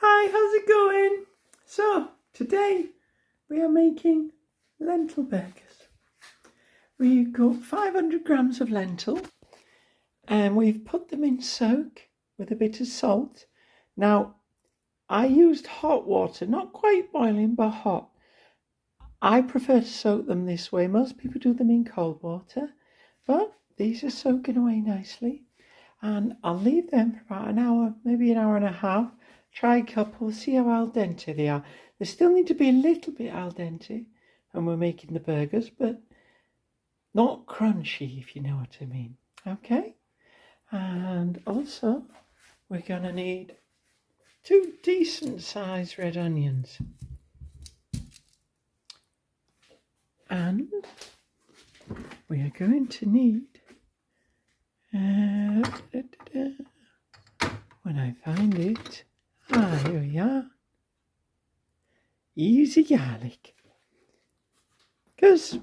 Hi, how's it going? So, today we are making lentil burgers. We've got 500 grams of lentil and we've put them in soak with a bit of salt. Now, I used hot water, not quite boiling but hot. I prefer to soak them this way. Most people do them in cold water, but these are soaking away nicely. And I'll leave them for about an hour, maybe an hour and a half. Try a couple, see how al dente they are. They still need to be a little bit al dente when we're making the burgers, but not crunchy, if you know what I mean. Okay? And also, we're going to need 2 decent sized red onions. And we are going to need, when I find it, here we are. Easy garlic. Because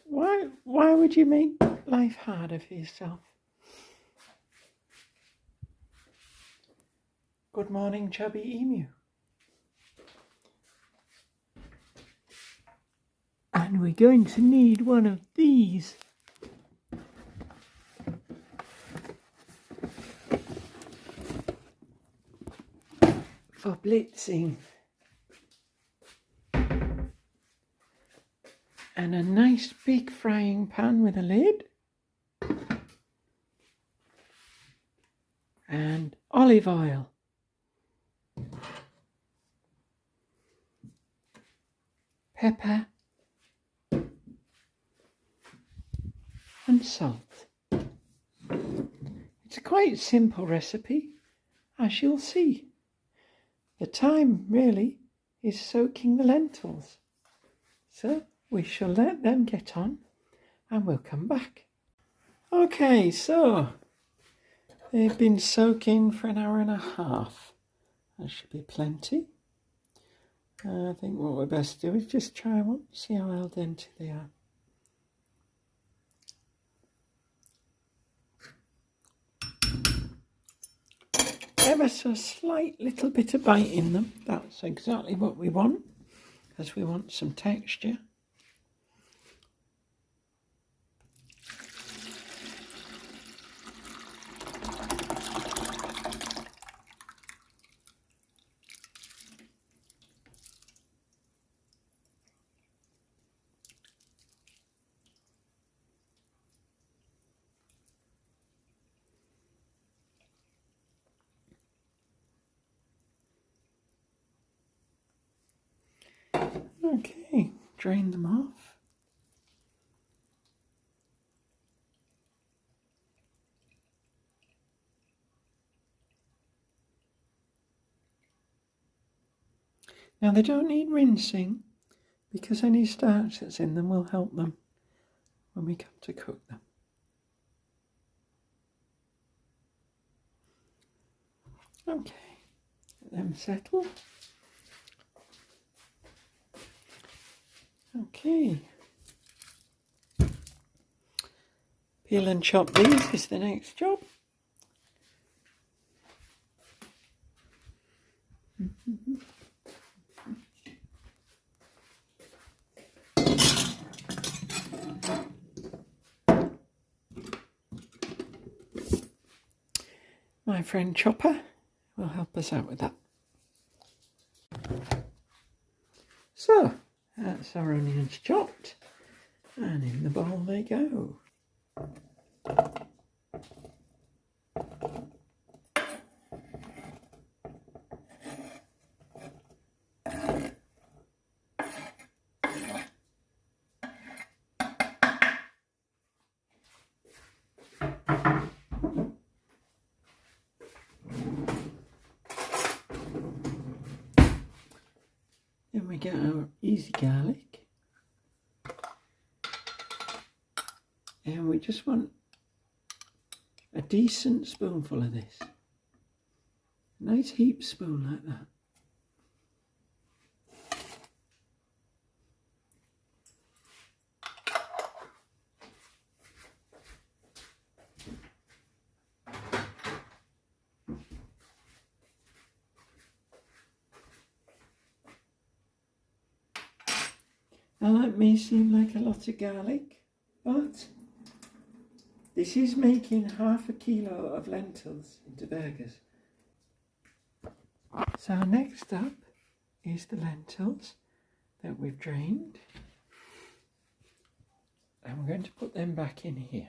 why would you make life harder for yourself? Good morning, chubby emu. And we're going to need one of these. For blitzing. And a nice big frying pan with a lid. And olive oil. Pepper. And salt. It's a quite simple recipe, as you'll see. The time really is soaking the lentils. So we shall let them get on and we'll come back. Okay, so they've been soaking for an hour and a half. That should be plenty. I think what we're best to do is just try one, see how al dente they are. Ever so slight little bit of bite in them. That's exactly what we want, because we want some texture. Okay, drain them off. Now they don't need rinsing because any starch that's in them will help them when we come to cook them. Okay, let them settle. Okay. Peel and chop these is the next job. My friend Chopper will help us out with that. So, that's our onions chopped, and in the bowl they go. Then we get our easy garlic, and we just want a decent spoonful of this. A nice heap spoon like that. Now that may seem like a lot of garlic, but this is making 1/2 kilo of lentils into burgers. So next up is the lentils that we've drained. And we're going to put them back in here.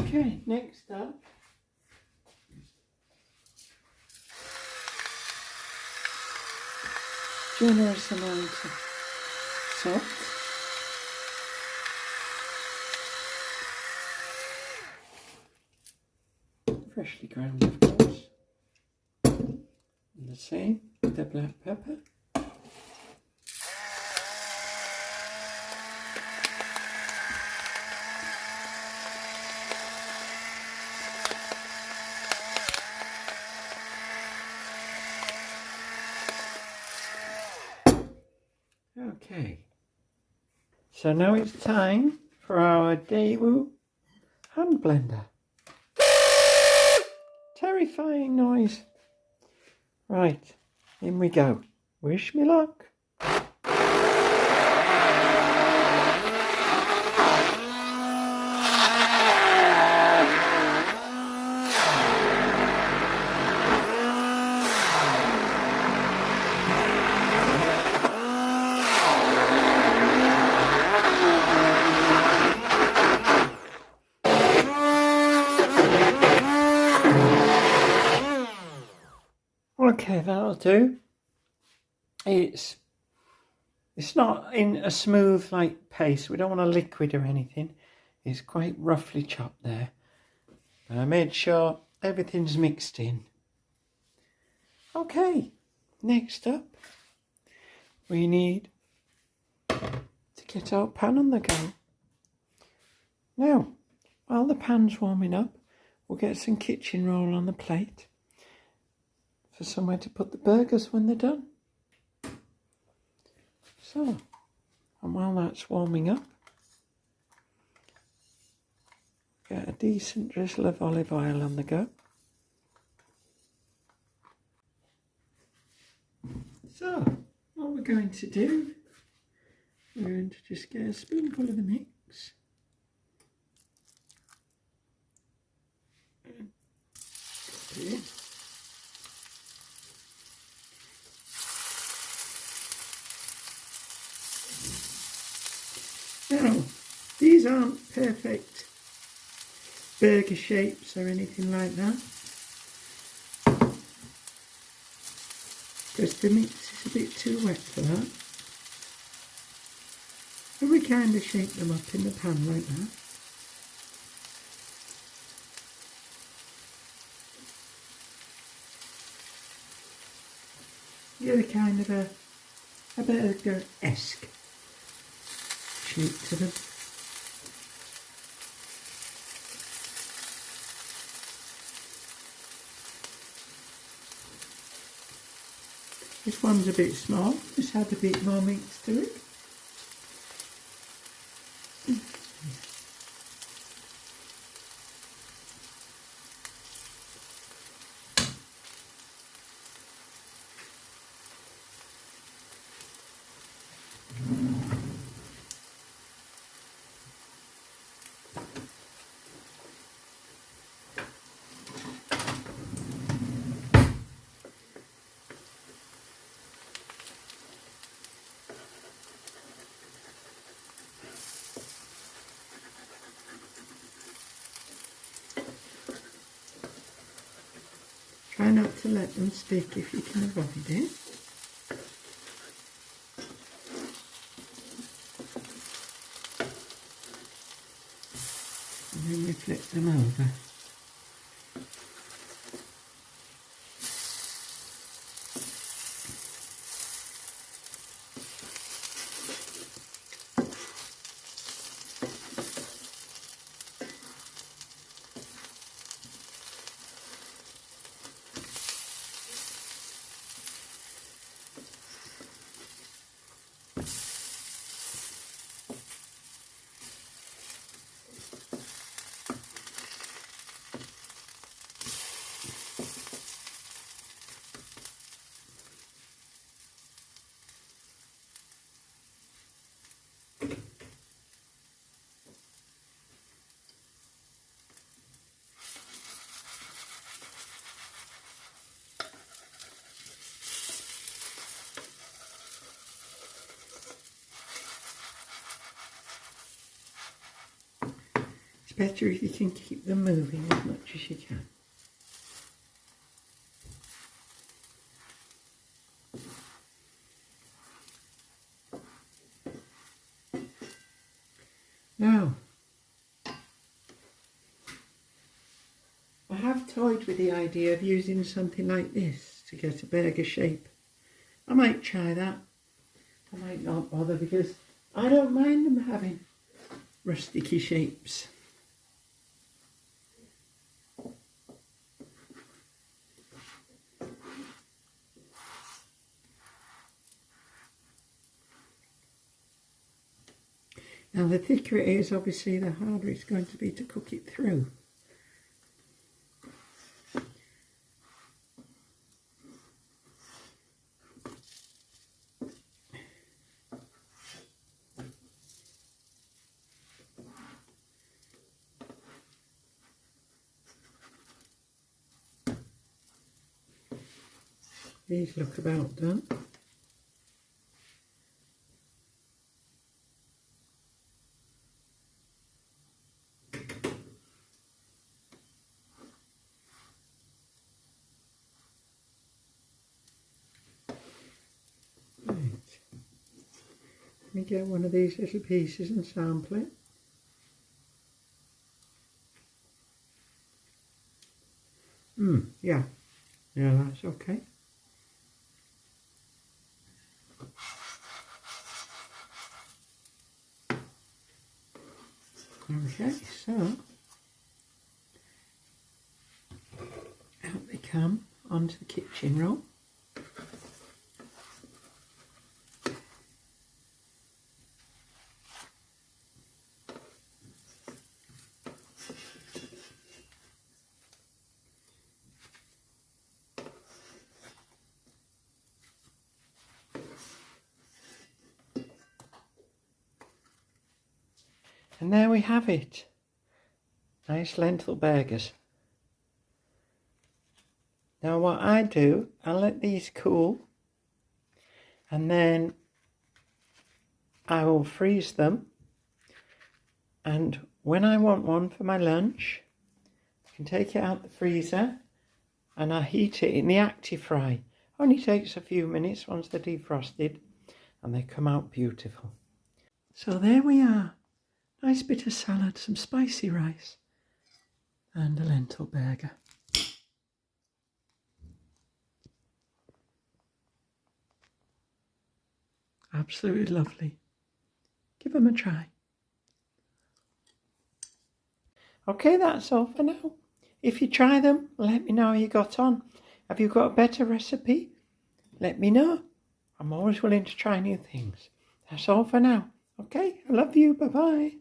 Okay, next up, generous amount of salt, freshly ground of course, and the same with the black pepper. Okay, so now it's time for our Daewoo hand blender. Terrifying noise. Right, in we go. Wish me luck. Okay, that'll do. It's not in a smooth like paste. We don't want a liquid or anything. It's quite roughly chopped there. But I made sure everything's mixed in. Okay, next up we need to get our pan on the go. Now, while the pan's warming up, we'll get some kitchen roll on the plate for somewhere to put the burgers when they're done. So, and while that's warming up, get a decent drizzle of olive oil on the go. So, what we're going to do, we're going to just get a spoonful of the mix. And put it in. Now, these aren't perfect burger shapes or anything like that, because the mix is a bit too wet for that. And we kind of shape them up in the pan like that. Give a kind of a burger-esque shape to them. This one's a bit small, just add a bit more mix to it. Try not to let them stick if you can avoid it. And then we flip them over. better if you can keep them moving as much as you can. Now, I have toyed with the idea of using something like this to get a burger shape. I might try that. I might not bother because I don't mind them having rusticy shapes. Now the thicker it is, obviously the harder it's going to be to cook it through. These look about done. Right. Let me get one of these little pieces and sample it. Yeah, that's okay. Okay, so out they come onto the kitchen roll. And there we have it. Nice lentil burgers. Now what I do, I let these cool and then I will freeze them, and when I want one for my lunch, I can take it out the freezer and I heat it in the active fry. Only takes a few minutes once they're defrosted and they come out beautiful. So there we are. Nice bit of salad, some spicy rice and a lentil burger. Absolutely lovely. Give them a try. Okay, that's all for now. If you try them, let me know how you got on. Have you got a better recipe? Let me know. I'm always willing to try new things. That's all for now. Okay, I love you. Bye-bye.